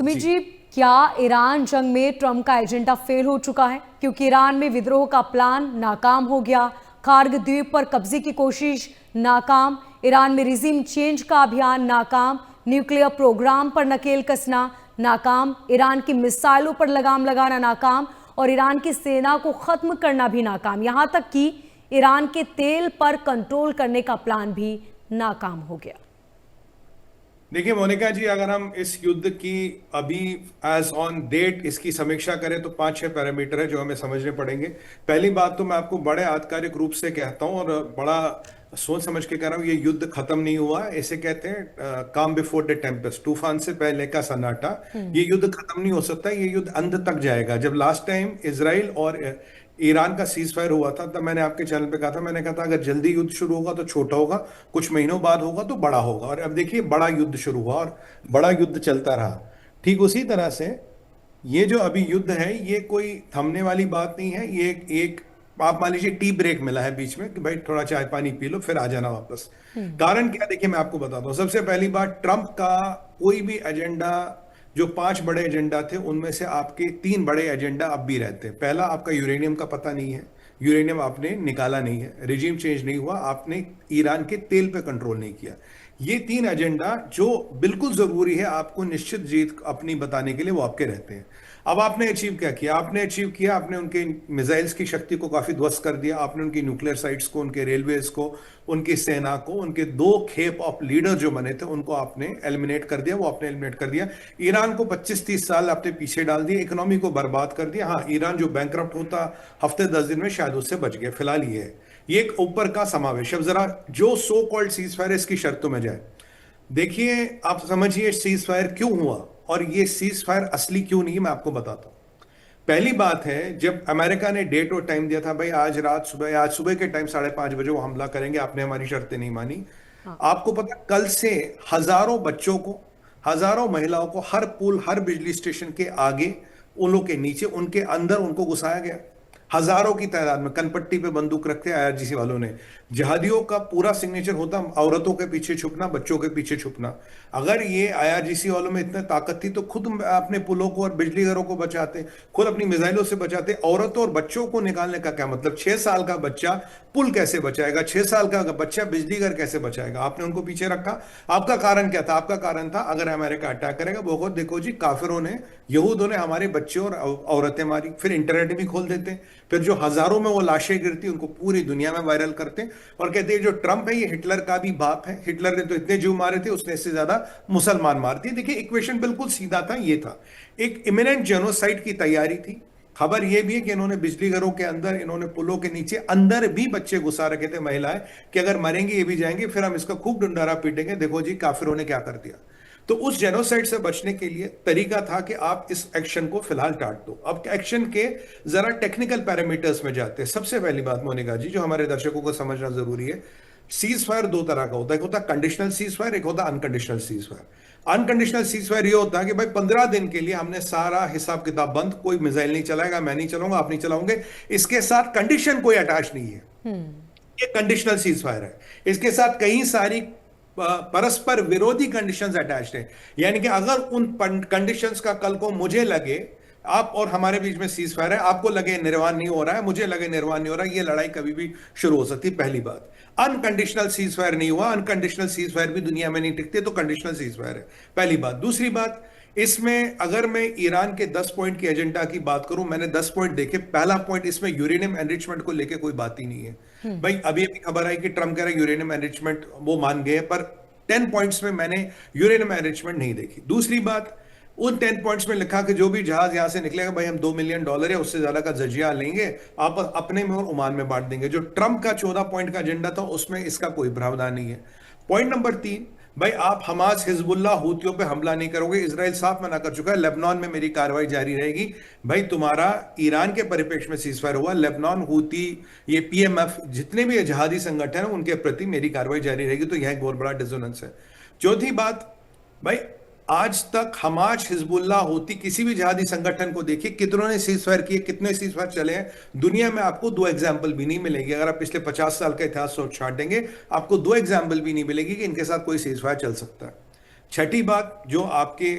सुमित जी, क्या ईरान जंग में ट्रंप का एजेंडा फेल हो चुका है? क्योंकि ईरान में विद्रोह का प्लान नाकाम हो गया, कारगिल द्वीप पर कब्जे की कोशिश नाकाम, ईरान में रिजीम चेंज का अभियान नाकाम, न्यूक्लियर प्रोग्राम पर नकेल कसना नाकाम, ईरान की मिसाइलों पर लगाम लगाना नाकाम और ईरान की सेना को खत्म करना भी नाकाम। यहां तक कि ईरान के तेल पर कंट्रोल करने का प्लान भी नाकाम हो गया। देखिए मोनिका जी, अगर हम इस युद्ध की अभी एज ऑन डेट इसकी समीक्षा करें तो 5-6 पैरामीटर है जो हमें समझने पड़ेंगे। पहली बात तो मैं आपको बड़े आधिकारिक रूप से कहता हूं और बड़ा सोच समझ के कह रहा हूं, ये युद्ध खत्म नहीं हुआ। इसे कहते हैं काम बिफोर द टेम्पेस्ट, तूफान से पहले का सन्नाटा। ये युद्ध खत्म नहीं हो सकता, ये युद्ध अंत तक जाएगा। जब लास्ट टाइम इजराइल और ईरान का सीज फायर हुआ था तब मैंने आपके चैनल पे कहा था, मैंने कहा था अगर जल्दी युद्ध शुरू होगा तो छोटा होगा, कुछ महीनों बाद होगा तो बड़ा होगा। और अब देखिए बड़ा युद्ध शुरू हुआ और बड़ा युद्ध चलता रहा। ठीक उसी तरह से ये जो अभी युद्ध है ये कोई थमने वाली बात नहीं है। ये एक आप मान लीजिए टी ब्रेक मिला है बीच में कि भाई थोड़ा चाय पानी पी लो फिर आ जाना वापस। कारण क्या, देखिए मैं आपको बताता हूं। सबसे पहली बात, ट्रंप का कोई भी एजेंडा, जो 5 बड़े एजेंडा थे उनमें से आपके 3 बड़े एजेंडा अब भी रहते हैं। पहला, आपका यूरेनियम का पता नहीं है, यूरेनियम आपने निकाला नहीं है, रिजीम चेंज नहीं हुआ, आपने ईरान के तेल पे कंट्रोल नहीं किया। ये 3 एजेंडा जो बिल्कुल जरूरी है आपको निश्चित जीत अपनी बताने के लिए, वो आपके रहते हैं। अब आपने अचीव क्या किया? आपने अचीव किया, आपने उनके मिसाइल्स की शक्ति को काफी ध्वस्त कर दिया, आपने उनकी न्यूक्लियर साइट्स को, उनके रेलवेज को, उनकी सेना को, उनके 2 खेप ऑफ लीडर जो बने थे उनको आपने एलिमिनेट कर दिया, वो आपने एलिमिनेट कर दिया। ईरान को 25-30 साल आपने पीछे डाल दिए, इकोनॉमी को बर्बाद कर दिया। हाँ, ईरान जो बैंकरप्ट होता हफ्ते 10 दिन में, शायद उससे बच गया फिलहाल। ये है, ये एक ऊपर का समावेश। अब जरा जो सो कॉल्ड सीज फायर इसकी शर्तों में जाए, देखिए आप समझिए सीज फायर क्यों हुआ और ये सीज फायर असली क्यों नहीं, मैं आपको बताता हूं। पहली बात है, जब अमेरिका ने डेट और टाइम दिया था, भाई आज रात सुबह, आज सुबह के टाइम 5:30 बजे वो हमला करेंगे, आपने हमारी शर्तें नहीं मानी। हाँ। आपको पता, कल से हजारों बच्चों को, हजारों महिलाओं को हर पुल, हर बिजली स्टेशन के आगे, उन लोग के नीचे, उनके अंदर उनको घुसाया गया। हजारों की तादाद में कनपट्टी पे बंदूक रखते आईआरजीसी वालों ने। जिहादियों का पूरा सिग्नेचर होता औरतों के पीछे छुपना, बच्चों के पीछे छुपना। अगर ये आईआरजीसी वालों में इतनी ताकत थी तो खुद अपने पुलों को और बिजली घरों को बचाते, खुद अपनी मिसाइलों से बचाते। औरतों और बच्चों को निकालने का क्या मतलब? 6 साल का बच्चा पुल कैसे बचाएगा? 6 साल का बच्चा बिजली घर कैसे बचाएगा? आपने उनको पीछे रखा। आपका कारण क्या था? आपका कारण था अगर अमेरिका अटैक करेगा, बहुत देखो जी, काफिरों ने, यहूदों ने हमारे बच्चे और औरतें मारी। फिर इंटरनेट भी खोल देते, फिर जो हजारों में वो लाशें गिरती उनको पूरी दुनिया में वायरल करते और कहते हैं जो ट्रंप है ये हिटलर का भी बाप है, हिटलर ने तो इतने जीव मारे थे, उसने इससे ज्यादा मुसलमान मार दिए। देखिए इक्वेशन बिल्कुल सीधा था, ये था एक इमिनेंट जेनोसाइड की तैयारी थी। खबर यह भी है कि इन्होंने बिजली घरों के अंदर, इन्होंने पुलों के नीचे अंदर भी बच्चे घुसा रखे थे, महिलाएं, कि अगर मरेंगे ये भी जाएंगे, फिर हम इसका खूब डंडारा पीटेंगे, देखो जी काफिरों ने क्या कर दिया। तो उस जेनोसाइड से बचने के लिए तरीका था कि आप इस एक्शन को फिलहाल टाट दो। अब एक्शन के जरा टेक्निकल पैरामीटर्स में जाते हैं। सबसे पहली बात मोनिका जी, जो हमारे दर्शकों को समझना जरूरी है, सीज फायर 2 तरह का होता है। एक होता है कंडीशनल सीज फायर, एक होता है unconditional cease fire. Unconditional cease fire ये होता है कि भाई 15 दिन के लिए हमने सारा हिसाब किताब बंद, कोई मिसाइल नहीं चलाएगा, मैं नहीं चलाऊंगा, आप नहीं चलाओगे, इसके साथ कंडीशन कोई अटैच नहीं है, ये कंडीशनल सीज फायर है। इसके साथ कई सारी परस्पर विरोधी कंडीशंस अटैच्ड हैं। यानी कि अगर उन कंडीशंस का कल को मुझे लगे, आप और हमारे बीच में सीज फायर है, आपको लगे निर्वाण नहीं हो रहा है, मुझे लगे निर्वाण नहीं हो रहा है, ये लड़ाई कभी भी शुरू हो सकती है। पहली बात, अनकंडीशनल सीज फायर नहीं हुआ, अनकंडीशनल सीज फायर भी दुनिया में नहीं टिकते, तो कंडीशनल सीज फायर है, पहली बात। दूसरी बात, इसमें अगर मैं ईरान के 10 पॉइंट की एजेंडा की बात करूं, मैंने 10 पॉइंट देखे। पहला पॉइंट, इसमें यूरेनियम एनरिचमेंट को लेके कोई बात ही नहीं है। भाई अभी अभी खबर आई कि ट्रंप कह रहा है यूरेनियम एनरिचमेंट वो मान गए, पर 10 पॉइंट्स में मैंने यूरेनियम एनरिचमेंट नहीं देखी। दूसरी बात, उन 10 पॉइंट्स में लिखा कि जो भी जहाज यहां से निकलेगा, भाई हम $2 मिलियन या उससे ज्यादा का जजिया लेंगे, आप अपने में और ओमान में बांट देंगे। जो ट्रंप का 14 पॉइंट का एजेंडा था उसमें इसका कोई प्रावधान नहीं है। पॉइंट नंबर 3, भाई आप हमास, हिजबुल्लाह, हूतियों पे हमला नहीं करोगे। इजराइल साफ मना कर चुका है, लेबनान में मेरी कार्रवाई जारी रहेगी। भाई तुम्हारा ईरान के परिप्रेक्ष्य में सीजफायर हुआ, लेबनान, हूती, ये पीएमएफ, जितने भी जहादी संगठन हैं उनके प्रति मेरी कार्रवाई जारी रहेगी। तो यह एक बहुत बड़ा डिसोनेंस है। चौथी बात, भाई आज तक हमास, हिजबुल्लाह, होती, किसी भी जिहादी संगठन को देखिए कितनों ने सीज फायर किए, कितने सीज फायर चले हैं। दुनिया में आपको 2 एग्जाम्पल भी नहीं मिलेगी। अगर आप पिछले 50 साल का इतिहास छाटेंगे, आपको 2 एग्जाम्पल भी नहीं मिलेगी कि इनके साथ कोई सीज फायर चल सकता है। छठी बात, जो आपके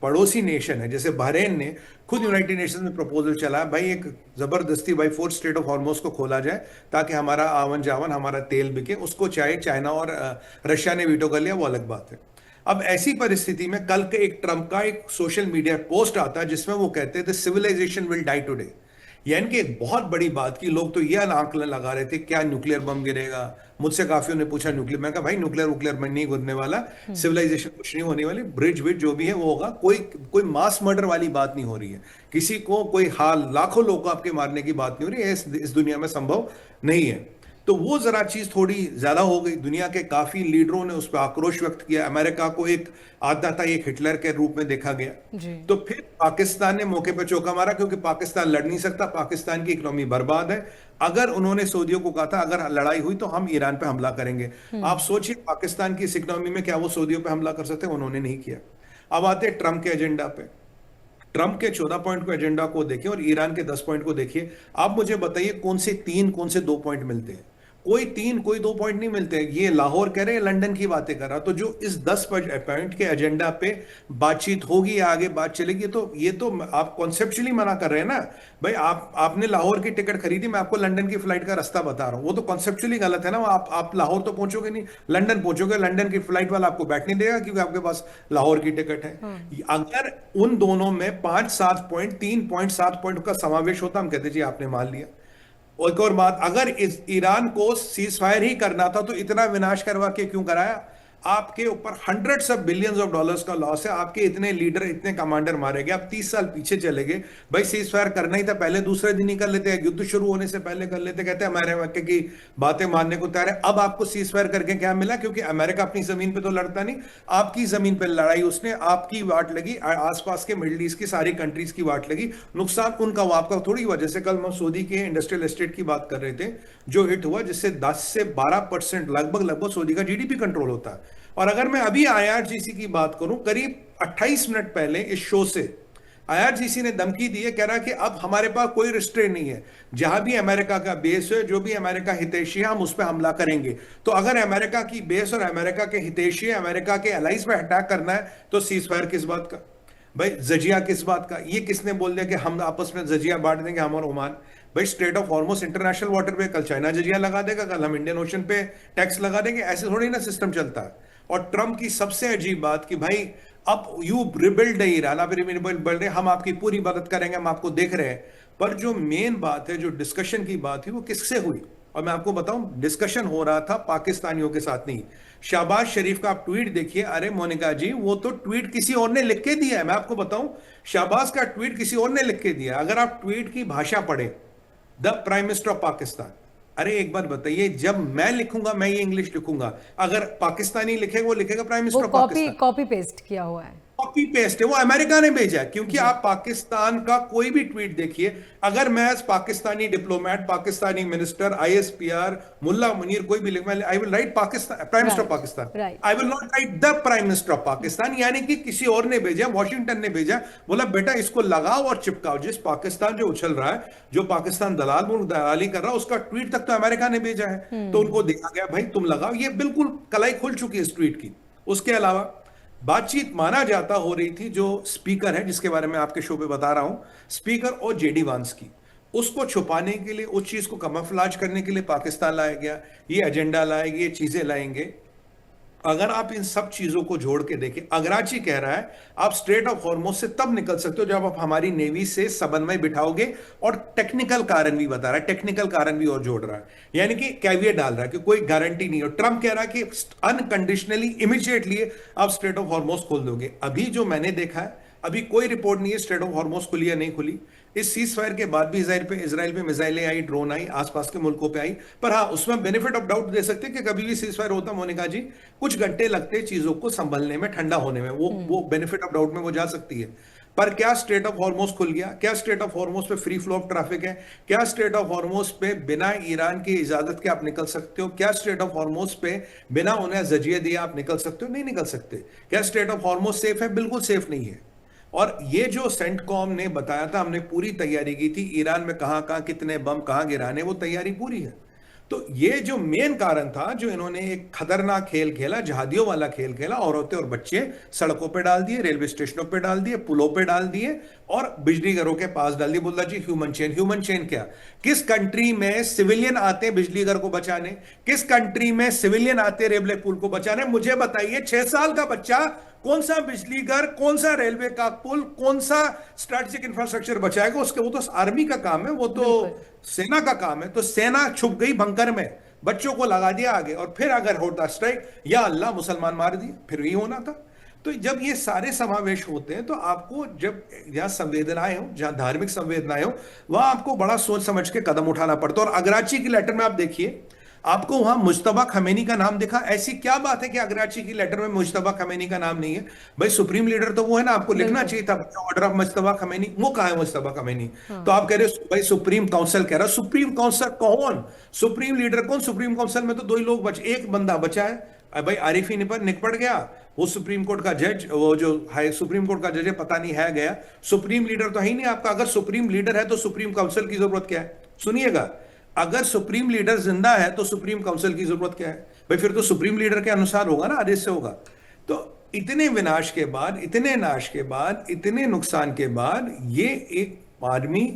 पड़ोसी नेशन है, जैसे बहरीन ने खुद यूनाइटेड नेशंस में प्रपोजल चला भाई एक जबरदस्ती भाई फोर्थ स्ट्रेट ऑफ हॉर्मोज को खोला जाए ताकि हमारा आवन जावन हमारा तेल बिके, उसको चाहे चाइना और रशिया ने वीटो कर लिया, वो अलग बात है। अब ऐसी परिस्थिति में कल के एक ट्रम्प का एक सोशल मीडिया पोस्ट आता है जिसमें वो कहते हैं the civilisation will die today, यानी कि एक बहुत बड़ी बात की लोग तो यह आंकलन लगा रहे थे क्या न्यूक्लियर बम गिरेगा। मुझसे काफियों ने पूछा न्यूक्लियर, मैं कहा भाई न्यूक्लियर वुक्लियर में नहीं गिरने वाला, सिविलाइजेशन कुछ नहीं होने वाली, ब्रिज विज जो भी है वो होगा, कोई कोई मास मर्डर वाली बात नहीं हो रही है, किसी को कोई हाल लाखों लोगों को आपके मारने की बात नहीं हो रही है, इस दुनिया में संभव नहीं है। तो वो जरा चीज थोड़ी ज्यादा हो गई, दुनिया के काफी लीडरों ने उस पर आक्रोश व्यक्त किया, अमेरिका को एक आता था एक हिटलर के रूप में देखा गया। जी। तो फिर पाकिस्तान ने मौके पर चौका मारा क्योंकि पाकिस्तान लड़ नहीं सकता, पाकिस्तान की इकोनॉमी बर्बाद है। अगर उन्होंने सऊदियों को कहा था अगर लड़ाई हुई तो हम ईरान पे हमला करेंगे, आप सोचिए पाकिस्तान की इस इकोनॉमी में क्या वो सऊदियों पे हमला कर सकते, उन्होंने नहीं किया। अब आते हैं ट्रंप के एजेंडा पे, ट्रंप के 14 पॉइंट को एजेंडा को देखिए और ईरान के 10 पॉइंट को देखिए, आप मुझे बताइए कौन से 3 कौन से 2 पॉइंट मिलते हैं, कोई 3 कोई 2 पॉइंट नहीं मिलते। ये लाहौर कह रहे हैं लंदन की बातें कर रहा, तो जो इस 10 पॉइंट के एजेंडा पे बातचीत होगी आगे बात चलेगी, तो ये तो आप कॉन्सेप्चुअली मना कर रहे हैं ना भाई। आपने लाहौर की टिकट खरीदी, मैं आपको लंदन की फ्लाइट का रास्ता बता रहा हूं, वो तो कॉन्सेप्चुअली गलत है ना। आप लाहौर तो पहुंचोगे नहीं, लंदन पहुंचोगे, लंदन की फ्लाइट वाला आपको बैठने देगा क्योंकि आपके पास लाहौर की टिकट है। अगर उन दोनों में 5-7 पॉइंट 3.7 पॉइंट का समावेश होता, हम कहते जी आपने मान लिया। और एक और बात, अगर इस ईरान को सीज फायर ही करना था तो इतना विनाश करवा के क्यों कराया? आपके ऊपर hundreds of billions of dollars का लॉस है, आपके इतने लीडर इतने कमांडर मारे गए, आप 30 साल पीछे चले गए। भाई सीज फायर करना ही था, पहले दूसरे दिन ही कर लेते हैं, युद्ध शुरू होने से पहले कर लेते, कहते हैं हमारे मक्के की बातें मानने को तैयार है। अब आपको सीज फायर करके क्या मिला? क्योंकि अमेरिका अपनी जमीन पे तो लड़ता नहीं, आपकी जमीन पे लड़ाई उसने, आपकी वाट लगी, आसपास के मिडिल ईस्ट की सारी कंट्रीज की वाट लगी, नुकसान उनका वो आपका थोड़ी हुआ। जैसे कल हम सऊदी के इंडस्ट्रियल एस्टेट की बात कर रहे थे, जो हिट हुआ जिससे 10 से 12% लगभग सऊदी का जीडीपी कंट्रोल होता है। और अगर मैं अभी आईआरजीसी की बात करूं, करीब 28 मिनट पहले इस शो से आईआरजीसी ने धमकी दी है, कह रहा है कि अब हमारे पास कोई रिस्ट्रेंट नहीं है, जहां भी अमेरिका का बेस है, जो भी अमेरिका हितैषी है, हम उस पर हमला करेंगे। तो अगर अमेरिका की बेस और अमेरिका के हितैषी, अमेरिका के अलाइज पे अटैक करना है तो सीज फायर किस बात का भाई? जजिया किस बात का? ये किसने बोल दिया कि हम आपस में जजिया बांट देंगे, हम और ओमान? भाई straight of Hormuz international water पे कल चाइना जजिया लगा देगा, कल हम इंडियन ओशन पे टैक्स लगा देंगे, ऐसे थोड़ी ना सिस्टम चलता है। और ट्रंप की सबसे अजीब बात कि भाई अब यू रिबिल्ड ईरान, आप रिबिल्ड रहे, हम आपकी पूरी मदद करेंगे, हम आपको देख रहे हैं। पर जो मेन बात है, जो डिस्कशन की बात थी, वो किससे हुई? और मैं आपको बताऊं, डिस्कशन हो रहा था पाकिस्तानियों के साथ नहीं। शहबाज शरीफ का आप ट्वीट देखिए, अरे मोनिका जी वो तो ट्वीट किसी और ने लिख के दिया है। मैं आपको बताऊं, शहबाज का ट्वीट किसी और ने लिख के दिया है। अगर आप ट्वीट की भाषा पढ़े, the prime minister of Pakistan, अरे एक बात बताइए, जब मैं लिखूंगा, मैं ये इंग्लिश लिखूंगा, अगर पाकिस्तानी लिखेगा वो लिखेगा prime minister of Pakistan, copy paste किया हुआ है, कॉपी पेस्ट है, वो अमेरिका ने भेजा है। क्योंकि आप पाकिस्तान का कोई भी ट्वीट देखिए, अगर मैं as Pakistani diplomat, Pakistani minister, ISPR, Mullah Munir, कोई भी लिख, I will write Pakistan prime minister of Pakistan, I will not write the prime minister of Pakistan. यानी कि किसी और ने भेजा, वॉशिंगटन ने भेजा, बोला बेटा इसको लगाओ और चिपकाओ। जिस पाकिस्तान जो उछल रहा है, जो पाकिस्तान दलाल मुल्क दलाली कर रहा है, उसका ट्वीट तक तो अमेरिका ने भेजा है, तो उनको देखा गया भाई तुम लगाओ। ये बिल्कुल कलाई खुल चुकी है इस ट्वीट की। उसके अलावा बातचीत माना जाता हो रही थी, जो स्पीकर है जिसके बारे में आपके शो पे बता रहा हूं, स्पीकर और जेडी वांस की, उसको छुपाने के लिए, उस चीज को कमफलाज करने के लिए पाकिस्तान लाया गया, ये एजेंडा लाएंगे, ये चीजें लाएंगे। अगर आप इन सब चीजों को जोड़ के देखें, अगराची कह रहा है आप स्ट्रेट ऑफ हॉर्मोज से तब निकल सकते हो जब आप हमारी नेवी से समन्वय बिठाओगे, और टेक्निकल कारण भी बता रहा है, टेक्निकल कारण भी और जोड़ रहा है, यानी कि कैविएट डाल रहा है कि कोई गारंटी नहीं है। ट्रंप कह रहा है कि अनकंडीशनली इमीडिएटली आप स्ट्रेट ऑफ हॉर्मोज खोल दोगे। अभी जो मैंने देखा है, अभी कोई रिपोर्ट नहीं है स्ट्रेट ऑफ हॉर्मोज खुली या नहीं खुली। इस सीज फायर के बाद भी इजराइल पे मिसाइलें आई, ड्रोन आई, आसपास के मुल्कों पे आई, पर हाँ उसमें बेनिफिट ऑफ डाउट दे सकते हैं कि कभी भी सीज फायर होता मोनिका जी, कुछ घंटे लगते चीजों को संभलने में, ठंडा होने में, वो बेनिफिट ऑफ डाउट में वो जा सकती है। पर क्या स्ट्रेट ऑफ हॉर्मोज खुल गया? क्या स्ट्रेट ऑफ हॉर्मोज पे फ्री फ्लो ऑफ ट्रैफिक है? क्या स्ट्रेट ऑफ हॉर्मोज पे बिना ईरान की इजाजत के आप निकल सकते हो? क्या स्ट्रेट ऑफ हॉर्मोज पे बिना उन्हें जजिया दिए आप निकल सकते हो? नहीं निकल सकते। क्या स्ट्रेट ऑफ हॉर्मोज सेफ है? बिल्कुल सेफ नहीं है। और ये जो सेंटकॉम ने बताया था, हमने पूरी तैयारी की थी, ईरान में कहां कहां कितने बम कहां गिराने, वो तैयारी पूरी है। तो ये जो मेन कारण था, जो इन्होंने एक खतरनाक खेल खेला, जहादियों वाला खेल खेला, औरतें और बच्चे सड़कों पे डाल दिए, रेलवे स्टेशनों पे डाल दिए, पुलों पे डाल दिए और बिजली घरों के पास डाल दिए। बोला जी ह्यूमन चेन। ह्यूमन चेन क्या? किस कंट्री में सिविलियन आते हैं बिजली घर को बचाने? किस कंट्री में सिविलियन आते हैं रेलवे पुल को बचाने? मुझे बताइए, 6 साल का बच्चा कौन सा बिजली घर, कौन सा रेलवे का पुल, कौन सा स्ट्रेटेजिक इंफ्रास्ट्रक्चर बचाएगा? उसके वो तो आर्मी का काम है, वो तो सेना का काम है। तो सेना छुप गई बंकर में, बच्चों को लगा दिया आगे, और फिर अगर होता स्ट्राइक, या अल्लाह मुसलमान मार दिए, फिर यही होना था। तो जब ये सारे समावेश होते हैं, तो आपको जब जहां संवेदनाएं हो, जहां धार्मिक संवेदनाएं हो, वहां आपको बड़ा सोच समझ के कदम उठाना पड़ता है। और अगराची की लेटर में आप देखिए, आपको वहां मुज्तबा खमेनी का नाम दिखा। ऐसी क्या बात है कि अगराची की लेटर में मुज्तबा खमेनी का नाम नहीं है? भाई सुप्रीम लीडर तो वो है ना, आपको लिखना चाहिए था ऑर्डर ऑफ मुज्तबा खमेनी। वो कहा है मुज्तबा खमेनी? तो आप कह रहे हो भाई सुप्रीम काउंसिल कह रहा। सुप्रीम काउंसिल कौन? सुप्रीम लीडर कौन? सुप्रीम काउंसिल में तो दो ही लोग बचे, एक बंदा बचा है भाई, आरिफ ही निपट गया। वो सुप्रीम कोर्ट का जज, वो जो हाई सुप्रीम कोर्ट का जज है, पता नहीं है गया। सुप्रीम लीडर तो है ही नहीं आपका। अगर सुप्रीम लीडर है तो सुप्रीम काउंसिल की जरूरत क्या है? सुनिएगा, अगर सुप्रीम लीडर जिंदा है तो सुप्रीम काउंसिल की जरूरत क्या है? भाई फिर तो सुप्रीम लीडर के अनुसार होगा ना, आदेश से होगा। तो इतने विनाश के बाद, इतने नाश के बाद, इतने नुकसान के बाद ये एक आदमी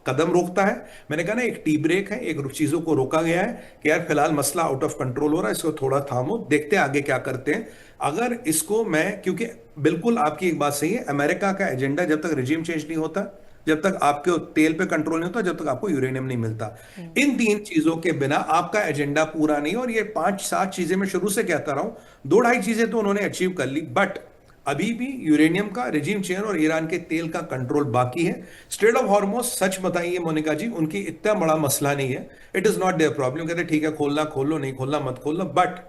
कदम रोकता है। मैंने कहा ना, एक टी ब्रेक है, एक चीजों को रोका गया है कि यार फिलहाल मसला आउट ऑफ कंट्रोल हो रहा है, इसको थोड़ा थामो, देखते हैं आगे क्या करते हैं। अगर इसको मैं, क्योंकि बिल्कुल आपकी एक बात सही है, अमेरिका का एजेंडा जब तक रिजीम चेंज नहीं होता, जब तक आपके तेल पे कंट्रोल नहीं होता, जब तक आपको यूरेनियम नहीं मिलता, इन 3 चीजों के बिना आपका एजेंडा पूरा नहीं। और ये 5-7 चीजें मैं शुरू से कहता रहा हूं, 2-2.5 चीजें तो उन्होंने अचीव कर ली, बट अभी भी यूरेनियम का, रिजीम चेन और ईरान के तेल का कंट्रोल बाकी है। स्ट्रेट ऑफ हॉर्मुज़, सच बताइए मोनिका जी, उनकी इतना बड़ा मसला नहीं है। It is not their problem. कहते ठीक है, खोलना खोल लो, नहीं खोलना मत खोल लो। बट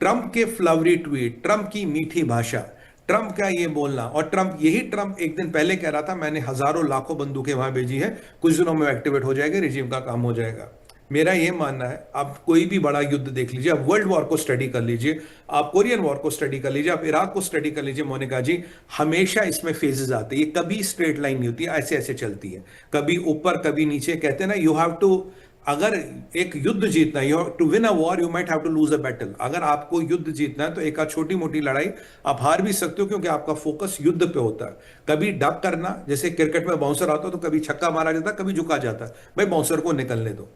ट्रंप के फ्लवरी ट्वीट, ट्रंप की मीठी भाषा, ट्रंप का ये बोलना, और यही ट्रंप एक दिन पहले कह रहा था मैंने हजारों लाखों बंदूकें वहां भेजी है, कुछ दिनों में एक्टिवेट हो जाएगा, रिजीम का काम हो जाएगा। मेरा ये मानना है, आप कोई भी बड़ा युद्ध देख लीजिए, आप वर्ल्ड वॉर को स्टडी कर लीजिए, आप कोरियन वॉर को स्टडी कर लीजिए, आप इराक को स्टडी कर लीजिए मोनिका जी, हमेशा इसमें फेजेस आते हैं। ये कभी स्ट्रेट लाइन नहीं होती है, ऐसे ऐसे चलती है, कभी ऊपर कभी नीचे। कहते हैं ना, यू हैव टू, अगर एक युद्ध जीतना है, to win a war you might have to lose a battle. अगर आपको युद्ध जीतना है तो एक छोटी मोटी लड़ाई आप हार भी सकते हो, क्योंकि आपका फोकस युद्ध पे होता है। कभी डक करना, जैसे क्रिकेट में बाउंसर आता है तो कभी छक्का मारा जाता है, कभी झुका जाता है, भाई बाउंसर को निकलने दो।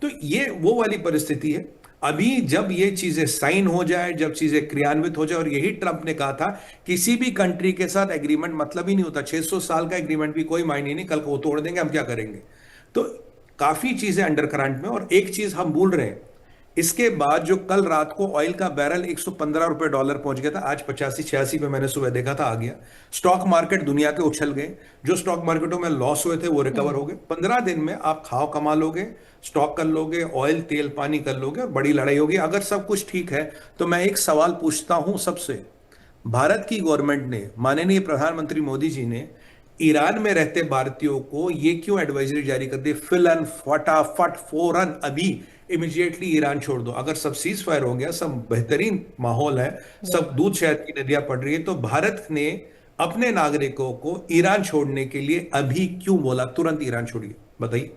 तो ये वो वाली परिस्थिति है। अभी जब ये चीजें साइन हो जाए, जब चीजें क्रियान्वित हो जाए, और यही ट्रंप ने कहा था, किसी भी कंट्री के साथ एग्रीमेंट मतलब ही नहीं होता, 600 साल का एग्रीमेंट भी कोई मायने नहीं, कल को वो तोड़ देंगे, हम क्या करेंगे? तो काफी चीजें अंडर करंट में। और एक चीज हम भूल रहे हैं, इसके बाद जो कल रात को ऑयल का बैरल 115 रुपए डॉलर पहुंच गया था, आज 85-86 पे मैंने सुबह देखा था आ गया। स्टॉक मार्केट दुनिया के उछल गए, जो स्टॉक मार्केटों में लॉस हुए थे वो रिकवर हो गए। 15 दिन में आप खाओ कमा लोगे, स्टॉक कर लोगे, ऑयल तेल पानी कर लोगे, और बड़ी लड़ाई होगी। अगर सब कुछ ठीक है तो मैं एक सवाल पूछता हूं सबसे, भारत की गवर्नमेंट ने, माननीय प्रधानमंत्री मोदी जी ने ईरान में रहते भारतीयों को ये क्यों एडवाइजरी जारी कर दी, फिलन फटाफट फौरन अभी इमीडिएटली ईरान छोड़ दो? अगर सब सीज फायर हो गया, सब बेहतरीन माहौल है, सब दूध शहद की नदियां पड़ रही है, तो भारत ने अपने नागरिकों को ईरान छोड़ने के लिए अभी क्यों बोला तुरंत ईरान छोड़िए? बताइए।